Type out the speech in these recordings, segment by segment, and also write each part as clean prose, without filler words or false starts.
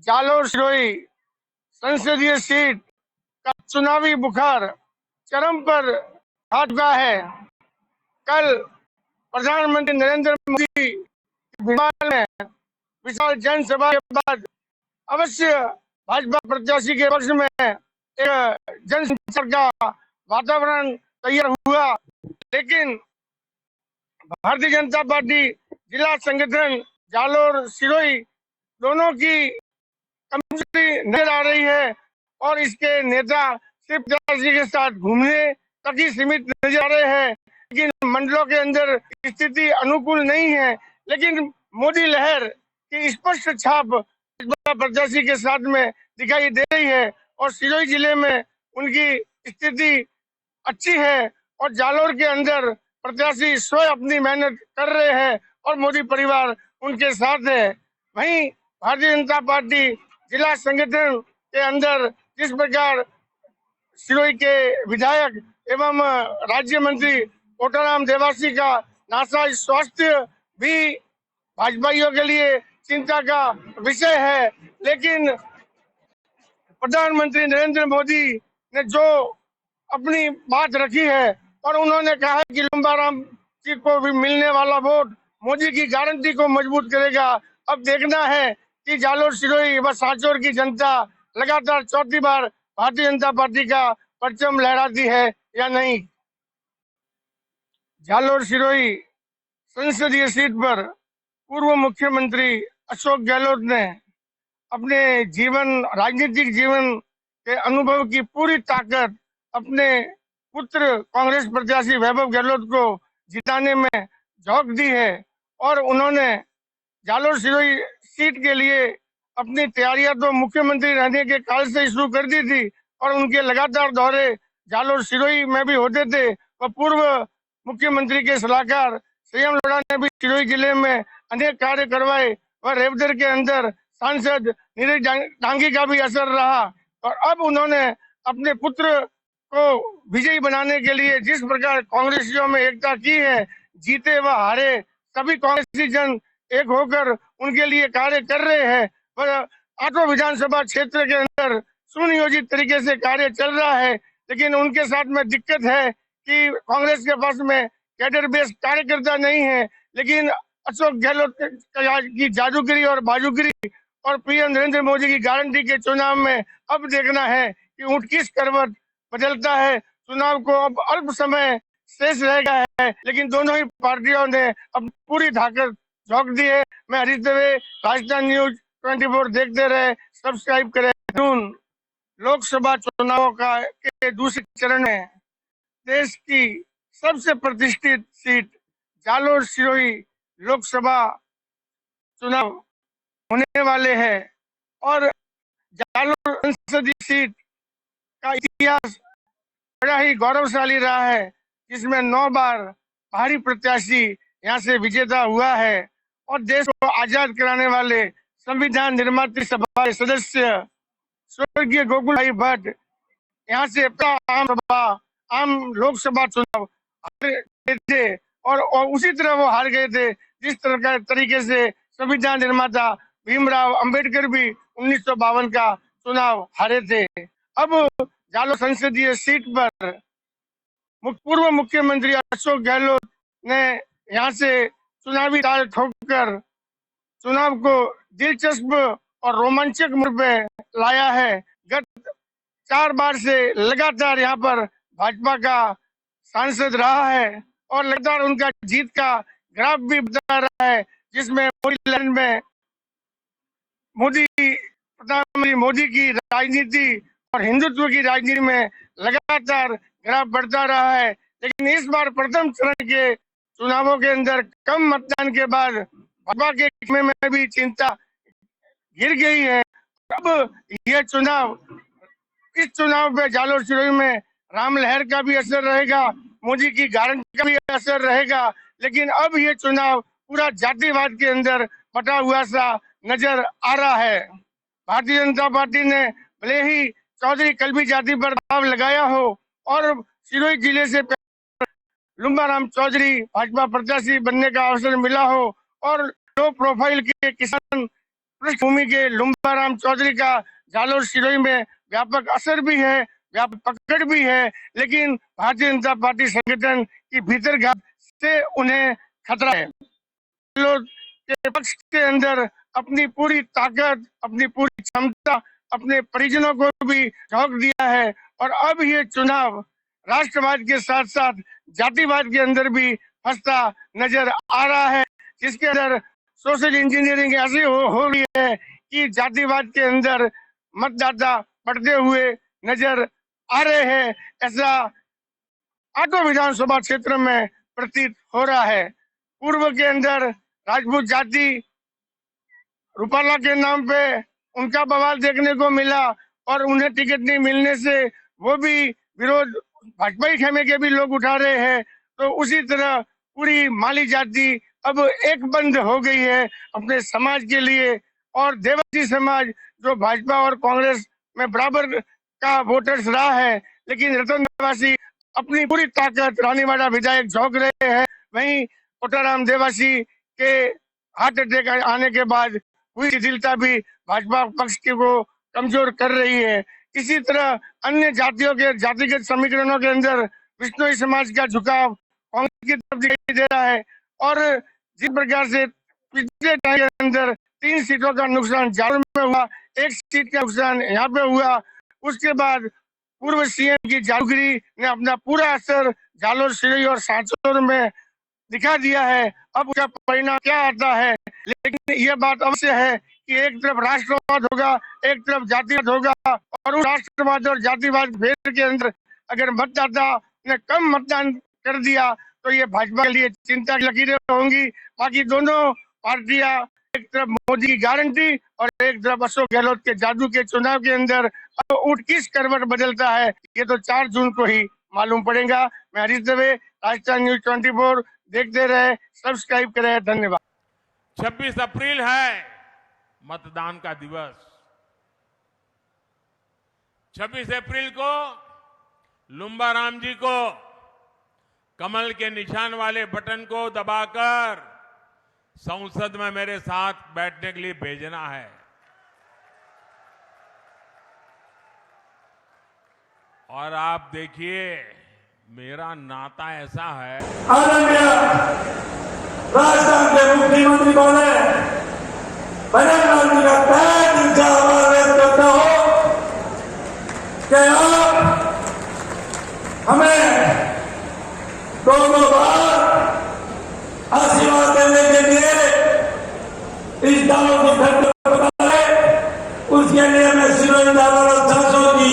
जालोर सिरोही संसदीय सीट का चुनावी बुखार चरम पर आ चुका है। कल प्रधानमंत्री नरेंद्र मोदी भोपाल में विशाल जनसभा के बाद अवश्य भाजपा प्रत्याशी के पक्ष में एक जनसंपर्क का वातावरण तैयार हुआ, लेकिन भारतीय जनता पार्टी जिला संगठन जालोर सिरोही दोनों की कमजोरी नजर आ रही है और इसके नेता सिर्फ प्रत्याशी के साथ घूमने तक ही सीमित नजर आ रहे हैं, लेकिन मंडलों के अंदर स्थिति अनुकूल नहीं है। लेकिन मोदी लहर की स्पष्ट छाप प्रत्याशी के साथ में दिखाई दे रही है और सिरोही जिले में उनकी स्थिति अच्छी है और जालोर के अंदर प्रत्याशी स्वयं अपनी मेहनत कर रहे हैं और मोदी परिवार उनके साथ है। वहीं भारतीय जनता पार्टी जिला संगठन के अंदर जिस प्रकार सिरोही के विधायक एवं राज्य मंत्री कोटाराम देवासी का नासाज स्वास्थ्य भी भाजपाइयों के लिए चिंता का विषय है, लेकिन प्रधानमंत्री नरेंद्र मोदी ने जो अपनी बात रखी है और उन्होंने कहा है कि लंबाराम जी को भी मिलने वाला वोट मोदी की गारंटी को मजबूत करेगा। अब देखना है कि जालोर सिरोही व सांचौर की जनता लगातार चौथी बार भारतीय जनता पार्टी का परचम लहराती है या नहीं। जालोर सिरोही संसदीय सीट पर पूर्व मुख्यमंत्री अशोक गहलोत ने अपने राजनीतिक जीवन के अनुभव की पूरी ताकत अपने पुत्र कांग्रेस प्रत्याशी वैभव गहलोत को जिताने में झोंक दी है और उन्होंने जालोर सिरोही सीट के लिए अपनी तैयारियां तो मुख्यमंत्री रहने के काल से शुरू कर दी थी और उनके लगातार दौरे जालोर सिरोही में भी होते थे। और पूर्व मुख्यमंत्री के सलाहकार संयम लोढ़ा ने भी सिरोही जिले में अनेक कार्य करवाए और रेवदर के अंदर सांसद नीरज डांगी का भी असर रहा और अब उन्होंने अपने पुत्र को विजयी बनाने के लिए जिस प्रकार कांग्रेसियों में एकता की है, जीते व हारे सभी कांग्रेसी जन एक होकर उनके लिए कार्य कर रहे हैं। पर आठों विधानसभा क्षेत्र के अंदर सुनियोजित तरीके से कार्य चल रहा है, लेकिन उनके साथ में दिक्कत है कि कांग्रेस के पास में कैडर बेस्ड कार्यकर्ता नहीं है। लेकिन अशोक गहलोत की जादूगरी और बाजूगरी और पीएम नरेंद्र मोदी की गारंटी के चुनाव में अब देखना है कि ऊंट किस करवट बदलता है। चुनाव को अब अल्प समय शेष रह गया है, लेकिन दोनों ही पार्टियों ने अब पूरी ताकत झोंक दी है। मैं हरीश दवे, राजस्थान न्यूज 24 देखते रहे, सब्सक्राइब करें। लोकसभा चुनावों के दूसरे चरण में देश की सबसे प्रतिष्ठित सीट जालोर सिरोही लोकसभा चुनाव होने वाले हैं और जालोर संसदीय सीट का इतिहास बड़ा ही गौरवशाली रहा है, जिसमें 9 बार भारी प्रत्याशी यहाँ से विजेता हुआ है और देश को आजाद कराने वाले संविधान निर्मात्री सभा के सदस्य स्वर्गीय गोकुल भाई भट्ट यहाँ से आम लोकसभा चुनाव हार गए थे और उसी तरह वो हार गए थे जिस तरह तरीके से संविधान निर्माता भीमराव अंबेडकर भी 1952 का चुनाव हारे थे। अब जालोर संसदीय सीट पर पूर्व मुख्यमंत्री अशोक गहलोत ने यहाँ से चुनावी ताल ठोककर चुनाव को दिलचस्प और रोमांचक मोड़ पे लाया है। गत 4 बार से लगातार यहाँ पर भाजपा का सांसद रहा है और लगातार उनका जीत का ग्राफ भी बता रहा है, जिसमें प्रधानमंत्री मोदी की राजनीति और हिंदुत्व की राजनीति में लगातार ग्राफ बढ़ता रहा है। लेकिन इस बार प्रथम चरण के चुनावों के अंदर कम मतदान के बाद भाजपा के में भी चिंता गिर गई है। अब यह इस चुनाव पे जालोर सिरोही में राम लहर का भी असर रहेगा, मोदी की गारंटी का भी असर रहेगा, लेकिन अब ये चुनाव पूरा जातिवाद के अंदर बटा हुआ सा नजर आ रहा है। भारतीय जनता पार्टी ने भले ही चौधरी कल्बी जाति पर दाव लगाया हो और सिरोही जिले से लुम्बाराम चौधरी भाजपा प्रत्याशी बनने का अवसर मिला हो और लो प्रोफाइल के किसान पृष्ठभूमि के लुम्बाराम चौधरी का जालोर सिरोही में व्यापक असर भी है, व्यापक पकड़ भी है, लेकिन भारतीय जनता पार्टी संगठन की भीतरघात से उन्हें खतरा है। गहलोत के पक्ष के अंदर अपनी पूरी ताकत, अपनी पूरी क्षमता, अपने परिजनों को भी झोंक दिया है और अब ये चुनाव राष्ट्रवाद के साथ साथ जातिवाद के अंदर भी फंसता नजर आ रहा है, जिसके अंदर सोशल इंजीनियरिंग ऐसी हो रही है कि जातिवाद के अंदर मतदाता बढ़ते हुए नजर आ रहे हैं। ऐसा आटो विधानसभा क्षेत्र में प्रतीत हो रहा है। पूर्व के अंदर राजपूत जाति रूपाला के नाम पे उनका बवाल देखने को मिला और उन्हें टिकट नहीं मिलने से वो भी विरोध भाजपा खेमे के भी लोग उठा रहे हैं। तो उसी तरह पूरी माली जाति अब एक बंद हो गई है अपने समाज के लिए, और देवासी समाज जो भाजपा और कांग्रेस में बराबर का वोटर्स रहा है, लेकिन रतन देवासी अपनी पूरी ताकत रानीवाड़ा विधायक झोंक रहे हैं। वहीं कोटाराम देवासी के हार्ट अटैक आने के बाद हुई शिथिलता भी भाजपा पक्ष को कमजोर कर रही है। इसी तरह अन्य जातियों के जातिगत समीकरणों के अंदर विष्णोई समाज का झुकाव कांग्रेस की तरफ दिखाई दे रहा है और जिस प्रकार से पिछले टाइम के अंदर 3 सीटों का नुकसान जालोर में हुआ, 1 सीट का नुकसान यहाँ पे हुआ, उसके बाद पूर्व सीएम की जादूगिरी ने अपना पूरा असर जालोर, सिरोही और सांचौर में दिखा दिया है। अब उसका परिणाम क्या आता है, लेकिन यह बात अवश्य है कि एक तरफ राष्ट्रवाद होगा, एक तरफ जातिवाद होगा, और उस राष्ट्रवाद और जातिवाद भेद के अंदर अगर मतदाता ने कम मतदान कर दिया तो ये भाजपा के लिए चिंता की लकीरें होंगी। बाकी दोनों पार्टियां, एक तरफ मोदी की गारंटी और एक तरफ अशोक गहलोत के जादू के चुनाव के अंदर अब ऊँट किस करवट बदलता है, ये तो 4 जून को ही मालूम पड़ेगा। मैं हरीश दवे, राजस्थान न्यूज 24 देखते रहे, सब्सक्राइब करें। धन्यवाद। 26 अप्रैल है मतदान का दिवस। 26 अप्रैल को लुम्बाराम जी को कमल के निशान वाले बटन को दबाकर संसद में मेरे साथ बैठने के लिए भेजना है। और आप देखिए, मेरा नाता ऐसा है। आदरणीय राजस्थान के मुख्यमंत्री महोदय बनर्जीलाल जी का तहे दिल से आभार व्यक्त करता हूं कि आप हमें दोनों बार आशीर्वाद देने के लिए इस दालों की धरती पर बताए, उसके लिए मैं सिरोही दालों और सांसों की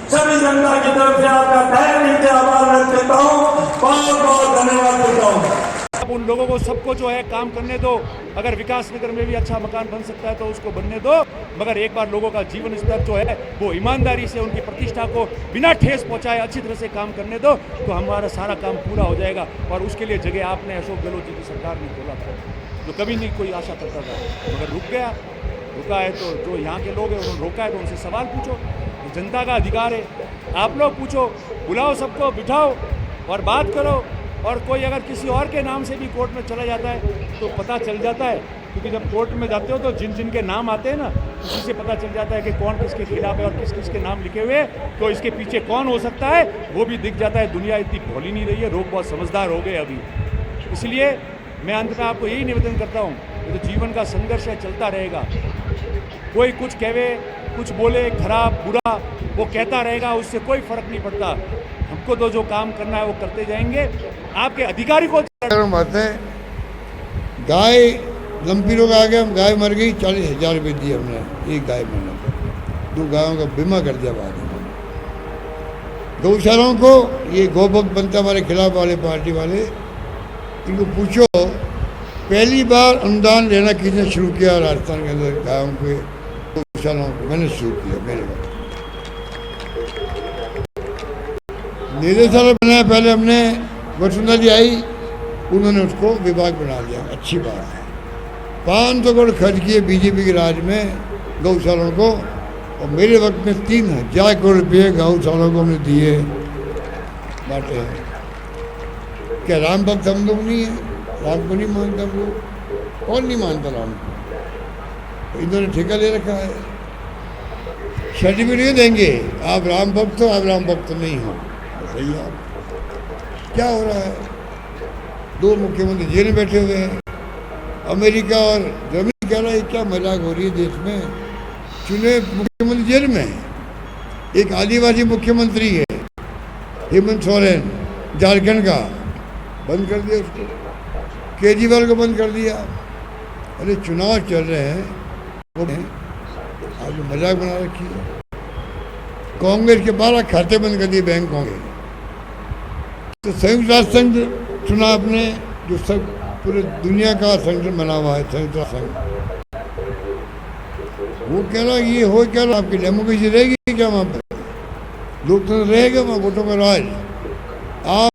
सभी जनता की तरफ से आपका तहे दिल से आभार व्यक्त करता हूं। बहुत बहुत धन्यवाद देता हूं। अब उन लोगों को सबको जो है काम करने दो। अगर विकास नगर में भी अच्छा मकान बन सकता है तो उसको बनने दो, मगर एक बार लोगों का जीवन स्तर जो है वो ईमानदारी से उनकी प्रतिष्ठा को बिना ठेस पहुंचाए अच्छी तरह से काम करने दो, तो हमारा सारा काम पूरा हो जाएगा। और उसके लिए जगह आपने अशोक गहलोत जी की सरकार ने खोला था, जो कभी नहीं कोई आशा करता था, मगर रुका है। तो जो यहाँ के लोग हैं उन्होंने रोका है, तो उनसे सवाल पूछो, जनता का अधिकार है। आप लोग पूछो, बुलाओ सबको, बिठाओ और बात करो। और कोई अगर किसी और के नाम से भी कोर्ट में चला जाता है तो पता चल जाता है, क्योंकि जब कोर्ट में जाते हो तो जिन जिन के नाम आते हैं ना, उसी से पता चल जाता है कि कौन किसके खिलाफ है और किस किस के नाम लिखे हुए हैं, तो इसके पीछे कौन हो सकता है वो भी दिख जाता है। दुनिया इतनी भोली नहीं रही है, लोग बहुत समझदार हो गए अभी। इसलिए मैं अंत में आपको यही निवेदन करता हूँ, ये तो जीवन का संघर्ष है, चलता रहेगा। कोई कुछ कहे, कुछ बोले, खराब बुरा वो कहता रहेगा, उससे कोई फर्क नहीं पड़ता। हमको तो जो काम करना है वो करते जाएंगे। आपके अधिकारी को बात है, गाय लंपी लोग आ गए, हम गाय मर गई, 40,000 रुपये दिए हमने एक गाय मरने पर, 2 गायों का बीमा कर दिया बाद में। गौशालाओं को ये गोभक्त बनता हमारे खिलाफ वाले पार्टी वाले, इनको पूछो पहली बार अनुदान लेना किसने शुरू किया राजस्थान के अंदर गायों के गौशालाओं को? मैंने शुरू किया मेरे वक्त। निदेशालय बनाया पहले हमने, वसुंधरा जी आई, उन्होंने उसको विभाग बना दिया, अच्छी बात है। 500 करोड़ खर्च किए बीजेपी के राज में गौशालाओं को, और मेरे वक्त में 3,000 करोड़ रुपये गौशालाओं को हमने दिए बांटे हैं। क्या राम भक्त हम लोग नहीं है? राम को नहीं मानता हम लोग? कौन नहीं मानता राम को? इन्होंने ठेका ले रखा है। सर्टिफिकेट देंगे, आप राम भक्त हो, आप राम भक्त नहीं हो। बताइए आप क्या हो रहा है। 2 मुख्यमंत्री जेल में बैठे हुए हैं। अमेरिका और जर्मनी कह रहा है क्या मजाक हो रही है देश में। चुने मुख्यमंत्री जेल में है। एक आदिवासी मुख्यमंत्री है हेमंत सोरेन झारखंड का, बंद कर दिया उसको। केजरीवाल को बंद कर दिया। अरे चुनाव चल रहे हैं, वो आप मजाक बना रखी है। कांग्रेस के 12 खाते बंद कर दिए बैंकों के। तो संयुक्त राष्ट्र संघ चुना आपने, जो सब पूरे दुनिया का संगठन बना हुआ है संयुक्त राष्ट्र संघ, वो कह रहा ये हो क्या रहा, आपकी डेमोक्रेसी रहेगी क्या वहाँ पर, लोकतंत्र रहेगा वहाँ, वोटों का राज। आप